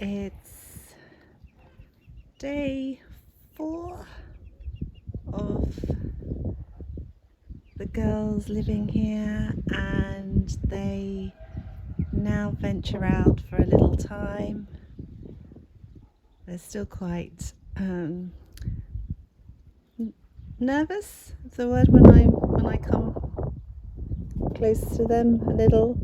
It's day 4 of the girls living here, and they now venture out for a little time. They're still quite nervous, is the word, when I come close to them a little,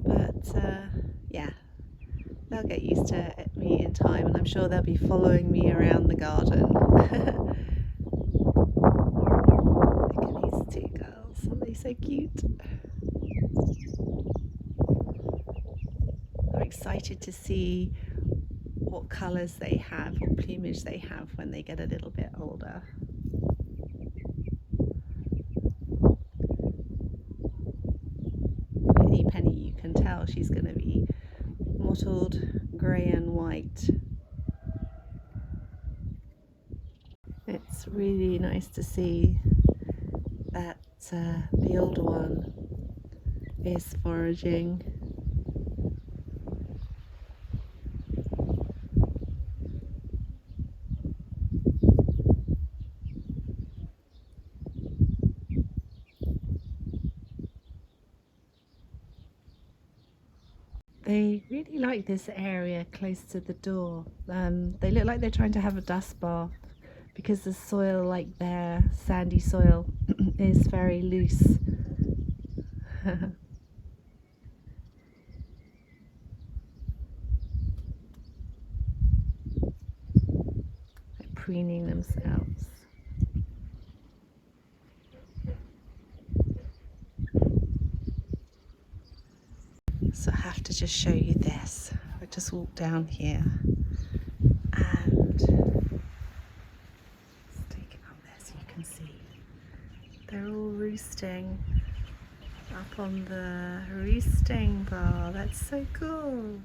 but yeah, they'll get used to me in time, and I'm sure they'll be following me around the garden. Look at these 2 girls, aren't they so cute? I'm excited to see what colours they have, what plumage they have when they get a little bit older. Penny, you can tell she's going to be mottled grey and white. It's really nice to see that the older one is foraging. They really like this area close to the door. They look like they're trying to have a dust bath because the soil, like their sandy soil, is very loose. They're preening themselves. So I have to just show you this. I just walked down here and let's take it up there so you can see. They're all roosting up on the roosting bar. That's so cool.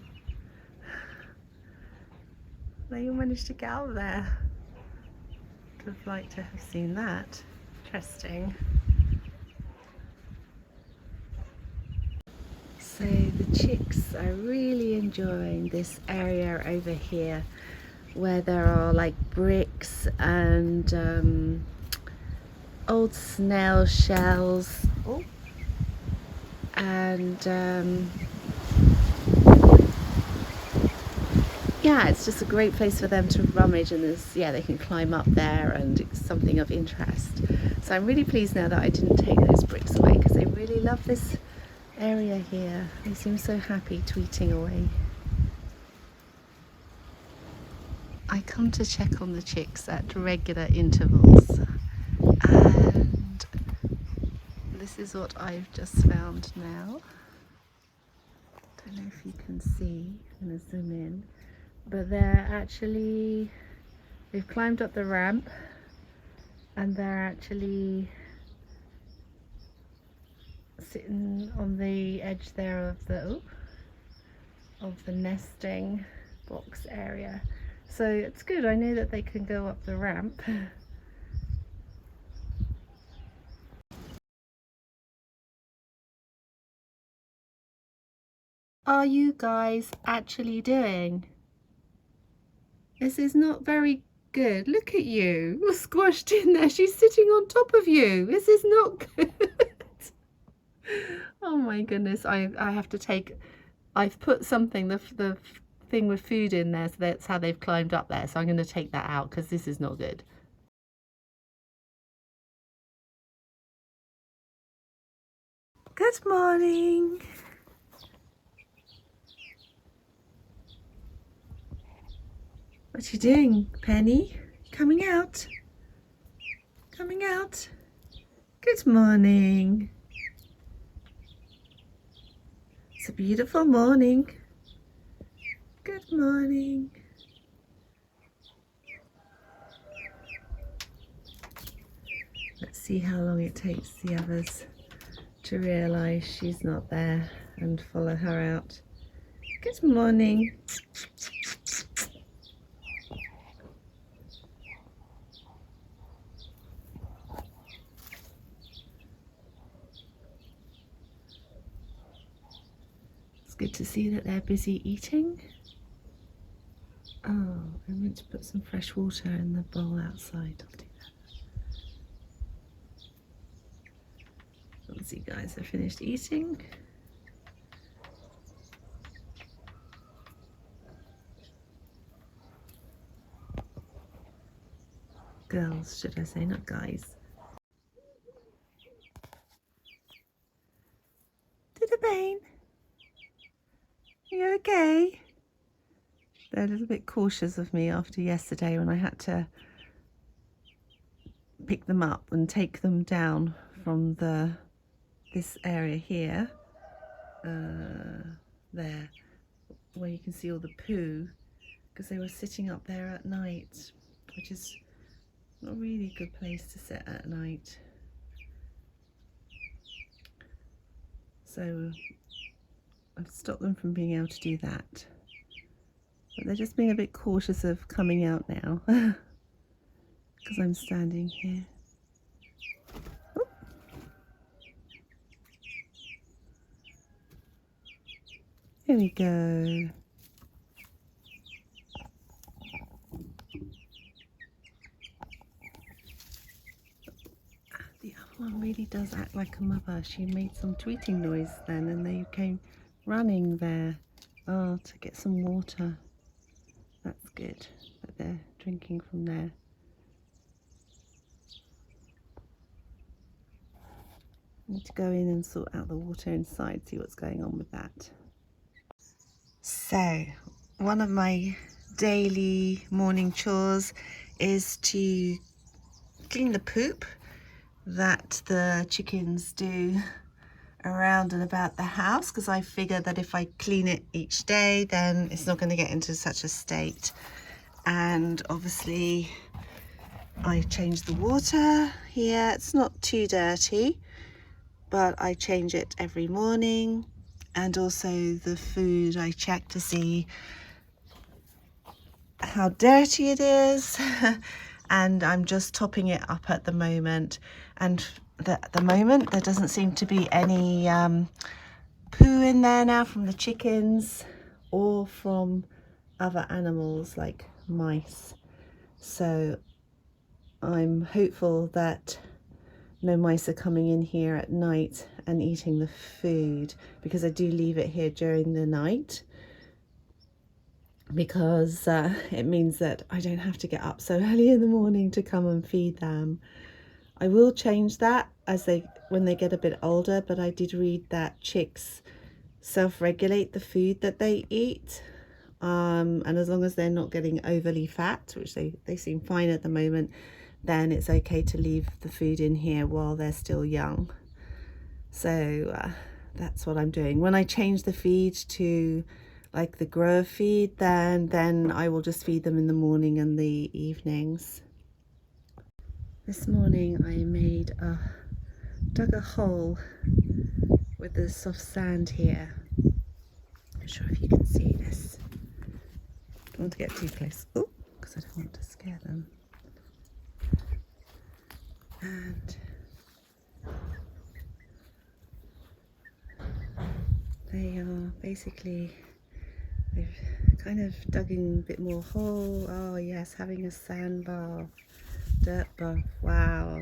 They all managed to get out there. Would have liked to have seen that. Interesting. So the chicks are really enjoying this area over here where there are like bricks and old snail shells. Oh. And yeah, it's just a great place for them to rummage, and they can climb up there, and it's something of interest. So I'm really pleased now that I didn't take those bricks away, because they really love this area here. They seem so happy tweeting away. I come to check on the chicks at regular intervals, and this is what I've just found now. Don't know if you can see. I'm going to zoom in, but they've climbed up the ramp, and they're actually sitting on the edge there of the nesting box area. So it's good, I know that they can go up the ramp. Are you guys actually doing? This is not very good. Look at you. You're squashed in there. She's sitting on top of you. This is not good. Oh my goodness. I have to take... I've put something, the thing with food in there, so that's how they've climbed up there. So I'm going to take that out because this is not good. Good morning. What you doing, Penny? Coming out? Coming out? Good morning. It's a beautiful morning. Good morning. Let's see how long it takes the others to realise she's not there and follow her out. Good morning. It's good to see that they're busy eating. Oh, I meant to put some fresh water in the bowl outside. I'll do that. Once you guys have finished eating. Girls, should I say, not guys. Diddabane, are you okay? They're a little bit cautious of me after yesterday when I had to pick them up and take them down from this area here, there, where you can see all the poo, because they were sitting up there at night, which is not really a good place to sit at night. So I've stopped them from being able to do that. But they're just being a bit cautious of coming out now because I'm standing here. Oh. Here we go. The other one really does act like a mother. She made some tweeting noise then and they came running there to get some water. That's good that they're drinking from there. I need to go in and sort out the water inside, see what's going on with that. So, one of my daily morning chores is to clean the poop that the chickens do around and about the house, because I figure that if I clean it each day then it's not going to get into such a state. And obviously I change the water here. It's not too dirty, but I change it every morning. And also the food, I check to see how dirty it is and I'm just topping it up at the moment. And at the moment there doesn't seem to be any poo in there now from the chickens or from other animals like mice. So I'm hopeful that no mice are coming in here at night and eating the food, because I do leave it here during the night, because it means that I don't have to get up so early in the morning to come and feed them. I will change that when they get a bit older, but I did read that chicks self-regulate the food that they eat, and as long as they're not getting overly fat, which they seem fine at the moment, then it's okay to leave the food in here while they're still young. So that's what I'm doing. When I change the feed to like the grower feed, then I will just feed them in the morning and the evenings. This morning I dug a hole with the soft sand here. I'm not sure if you can see this. Don't want to get too close, because I don't want to scare them. And they are basically, they've kind of dug in a bit more hole. Oh yes, having a sandbar, dirt bath. Wow,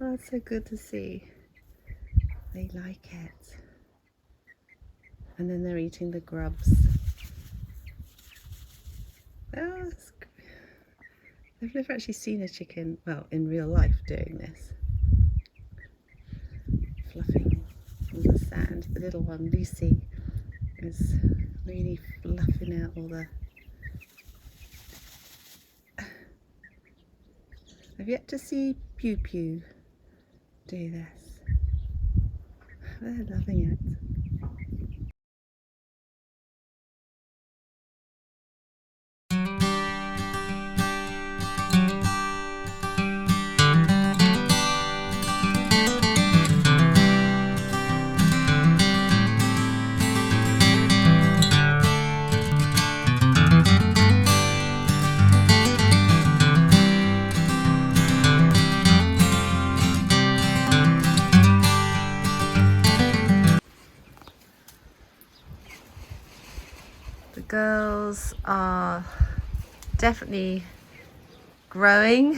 oh, it's so good to see. They like it. And then they're eating the grubs. Oh, I've never actually seen a chicken, well, in real life doing this. Fluffing on the sand. The little one, Lucy, is really fluffing out all the... I've yet to see Pew Pew do this. They're loving it. The girls are definitely growing.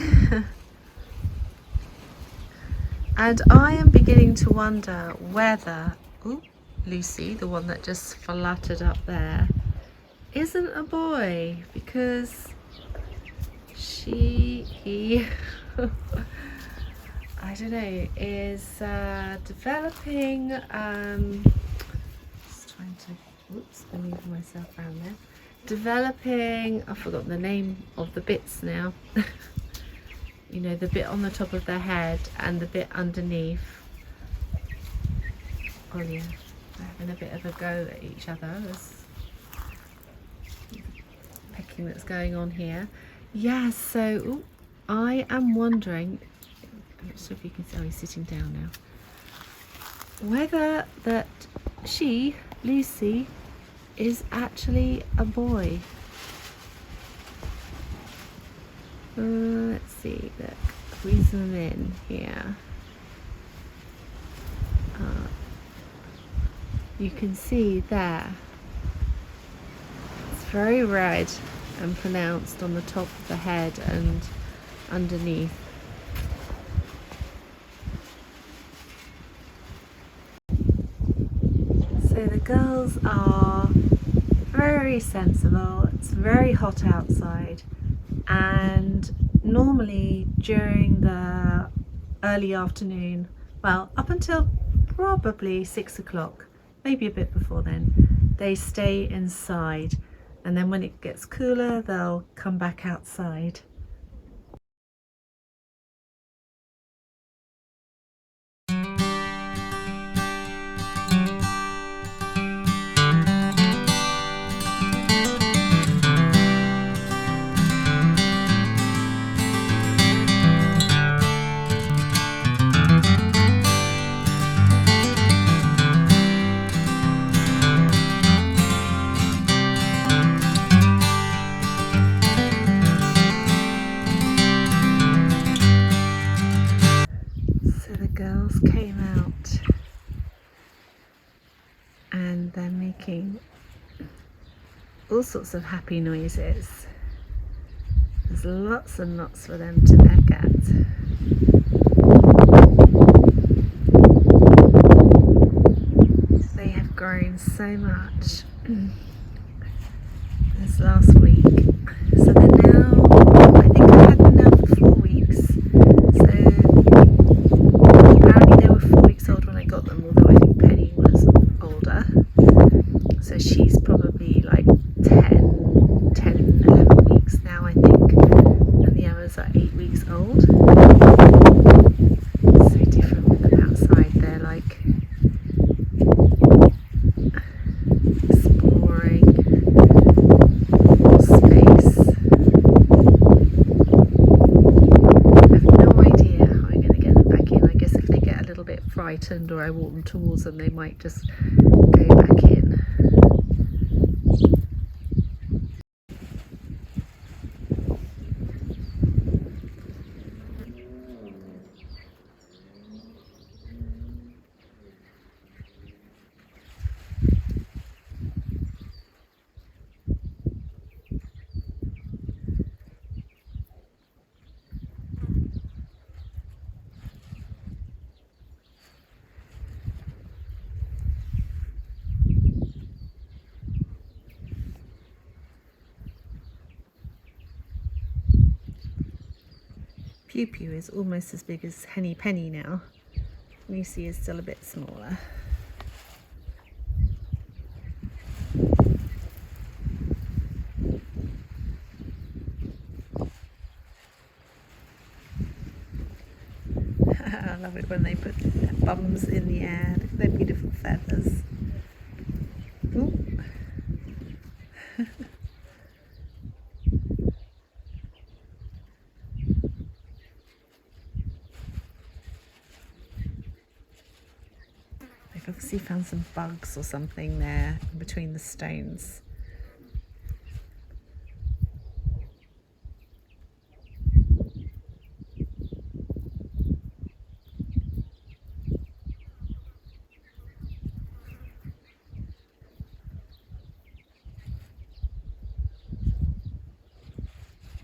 And I am beginning to wonder whether, ooh, Lucy, the one that just fluttered up there, isn't a boy, because he I don't know, is developing, just trying to, oops, maneuver myself around there, developing, I've forgotten the name of the bits now, you know, the bit on the top of their head and the bit underneath. Oh yeah, they're having a bit of a go at each other. There's pecking that's going on here. Yeah, so ooh, I am wondering, I'm not sure if you can see, oh, he's sitting down now, whether that she, Lucy, is actually a boy. Let's see, look, if we zoom in here, you can see there, it's very red and pronounced on the top of the head and underneath. So the girls are very sensible. It's very hot outside, and normally during the early afternoon, well, up until probably 6 o'clock, maybe a bit before then, they stay inside, and then when it gets cooler they'll come back outside. So the girls came out and they're making all sorts of happy noises. There's lots and lots for them to peck at. They have grown so much this last week. So they're now, I think I had them now for 4 weeks. So apparently they were 4 weeks old when I got them, although I think Penny was older. So she's probably like 10, 11 weeks now, I think. And the others are 8 weeks old. So different with them outside. They're like exploring space. I have no idea how I'm going to get them back in. I guess if they get a little bit frightened or I walk them towards them, they might just go back in. Pew Pew is almost as big as Henny Penny now. Lucy is still a bit smaller. I love it when they put their bums in the air. Look at their beautiful feathers. Ooh. They've obviously found some bugs or something there in between the stones.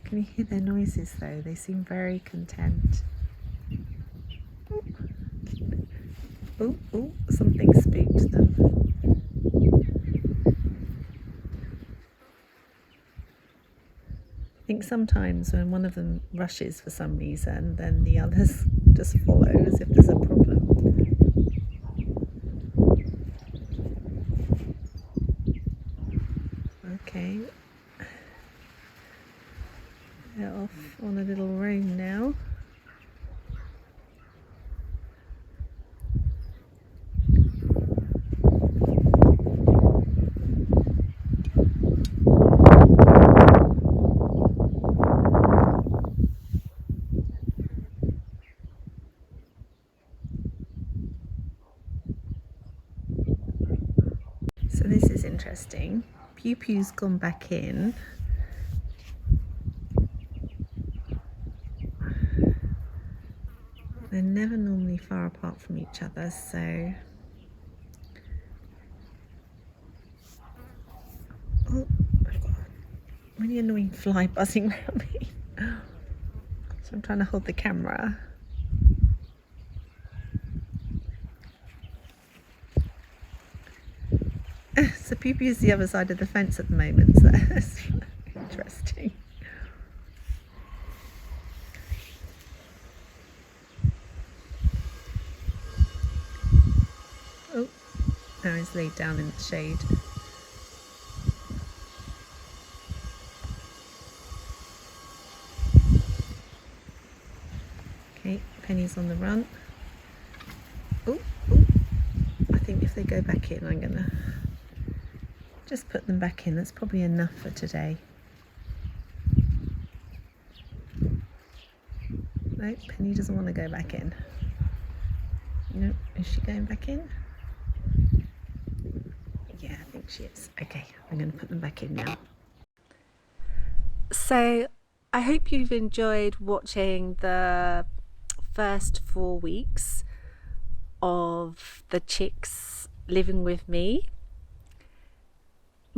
Can you hear their noises though? They seem very content. Oh, oh, something spooked them. I think sometimes when one of them rushes for some reason, then the others just follow as if there's a problem. Okay. They're off on a little roam now. So this is interesting. Pew Pew's gone back in. They're never normally far apart from each other, so... Oh, I've got a really annoying fly buzzing around me. So I'm trying to hold the camera. So Pew Pew's the other side of the fence at the moment, so that's interesting. Oh, now he's laid down in the shade. Okay, Penny's on the run. Oh, oh, I think if they go back in, I'm gonna just put them back in. That's probably enough for today. No, Penny doesn't want to go back in. No, is she going back in? Yeah, I think she is. Okay, I'm going to put them back in now. So, I hope you've enjoyed watching the first 4 weeks of the chicks living with me.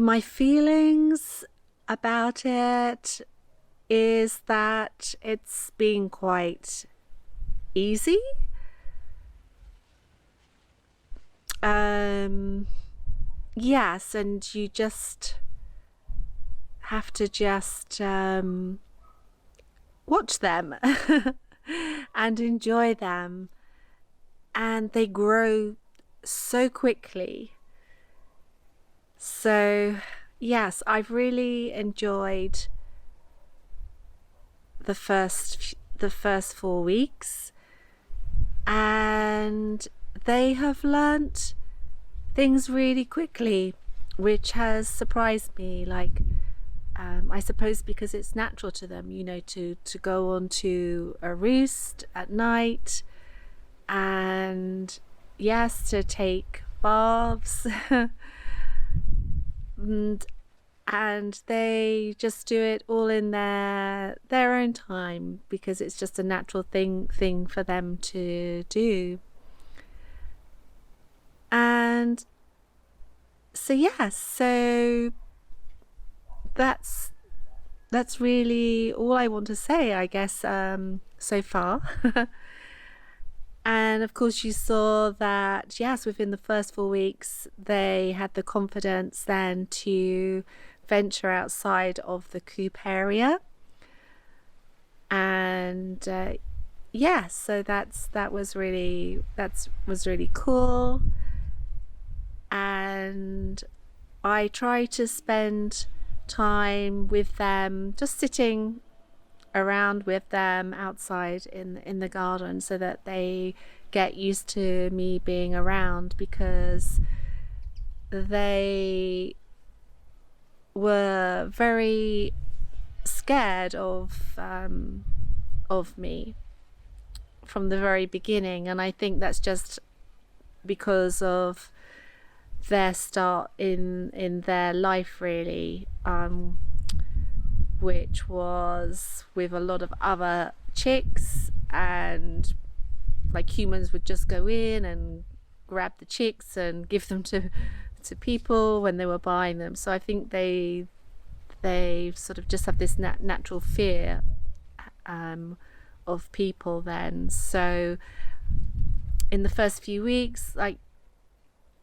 My feelings about it is that it's been quite easy. Yes, and you just have to just watch them and enjoy them, and they grow so quickly. So yes, I've really enjoyed the first 4 weeks, and they have learnt things really quickly, which has surprised me. Like I suppose because it's natural to them, you know, to go on to a roost at night, and yes, to take baths and they just do it all in their own time, because it's just a natural thing for them to do. And so yes, so that's really all I want to say, I guess, so far. And of course you saw that, yes, within the first 4 weeks they had the confidence then to venture outside of the coop area. And yes, so that was really cool. And I try to spend time with them, just sitting around with them outside in the garden, so that they get used to me being around, because they were very scared of me from the very beginning. And I think that's just because of their start in their life, really, which was with a lot of other chicks, and like humans would just go in and grab the chicks and give them to people when they were buying them. So I think they they sort of just have this natural fear of people then. So in the first few weeks, like,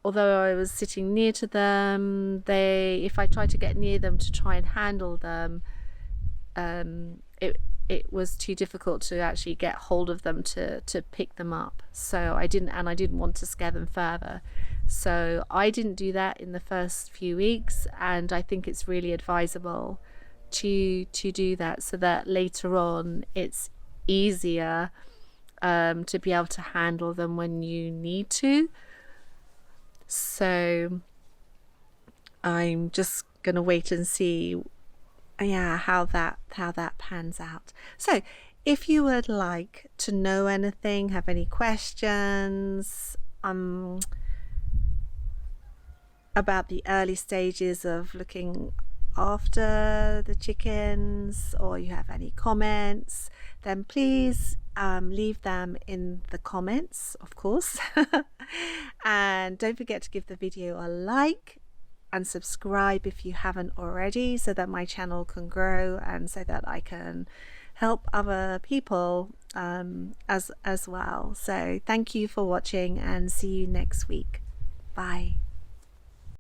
although I was sitting near to them, if I tried to get near them to try and handle them, it was too difficult to actually get hold of them to pick them up. So I didn't want to scare them further. So I didn't do that in the first few weeks, and I think it's really advisable to do that, so that later on it's easier to be able to handle them when you need to. So I'm just gonna wait and see how that pans out. So if you would like to know anything, have any questions about the early stages of looking after the chickens, or you have any comments, then please leave them in the comments, of course. And don't forget to give the video a like and subscribe if you haven't already, so that my channel can grow and so that I can help other people as well. So thank you for watching, and see you next week. Bye.